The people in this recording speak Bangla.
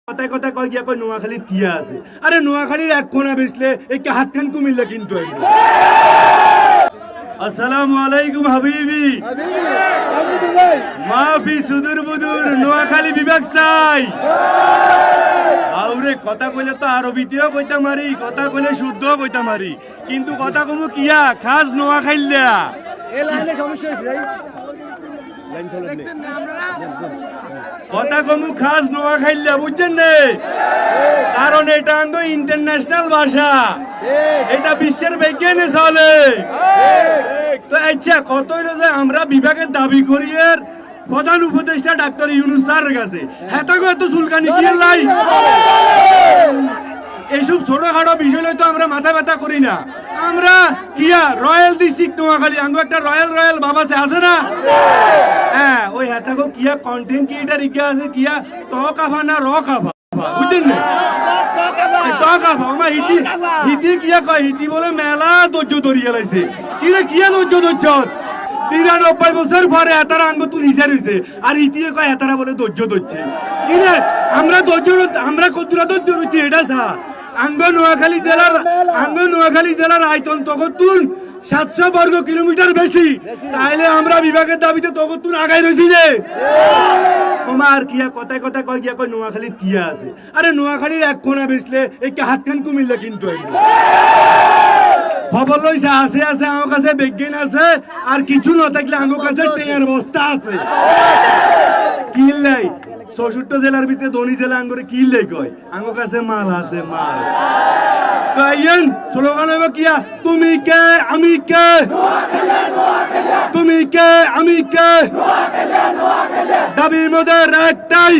কথায় কথায় কয় গিয়া কয় নোয়াখালীত কি আছে? আরে নোয়াখালীর এক কোণা বেচলে একে হাতখান কুমিল্লা কিন্তু আসসালামু আলাইকুম হাবিবি মাফি সুদূর বুদুর নোয়াখালী বিভাগ চাই। আউরে কথা কইলে তো আরবিতেও কইতা মারি, কথা কইলে শুদ্ধও কইতা মারি, কিন্তু কথা কমু কিয়া খাস নোয়াখাইল্লা কথা কমু খাস নোয়াখাইল্লা, বুঝছেন নে? কারণ এটা আঙ্গ ইন্টারন্যাশনাল ভাষা, এটা বিশ্বের বিজ্ঞানে চলে। তো আচ্ছা কত হইলো যে আমরা বিভাগের দাবি করি এর প্রধান উপদেষ্টা ডাক্তার ইউনূস স্যারের কাছে, হ্যাঁ তাকে এত চুলকানি কি লাই? এইসব ছোটখাটো বিষয় তো আমরা মাথা ব্যথা করি না। আমরা কিয়া রয়্যাল ডিস্ট্রিক্ট নোয়াখালী আঙ্গো একটা রয়্যাল বাবা আছে না? হ্যাঁ ওই হ্যাঁ থাকো কিয়া কন্টেন্ট ক্রিয়েটার ইকে আছে কিয়া ট কাফা না র কাফা, বুঝলেন না? ট কাফা আমার হিতি কিয়া কয়, হিতি বলে মেলা ধৈর্য ধরিয়ে লাইছে। কিরে কিয়া ধৈর্য ধরছ? ৯২ বছর পরে এতারা আঙ্গ তুলিছে রয়েছে, আর ইতিয়ে কয় এতারা বলে ধৈর্য ধরছে। কিরে আমরা আমরা কতটা ধৈর্য ধরছি এটা চা। আঙ্গ নোয়াখালী জেলার আয়তন তখন ৭০০ বর্গ কিলোমিটার বেশি, তাইলে আমরা বিভাগের দাবিতে তখন আগাই রয়েছি যে তোমার কিয়া কথায় কথায় কয় গিয়া কয় নোয়াখালীর কি আছে? আরে নোয়াখালীর এক কোণা বেচলে একে হাতখান কুমিল্লা কিন্তু খবর লইছে আছে আমার কাছে বিজ্ঞান আছে, আর কিছু না থাকলে আমার কাছে টেঙার বস্তা আছে। কিল্লাই ৬৪ জেলার ভিতরে ধনী জেলা আঙ্গরে কিল্লাই কয়, আমার কাছে মাল আছে মাল। স্লোগান হবে কিয়া তুমি কে আমি কে, তুমি কে আমি কে, দাবির মধ্যে একটাই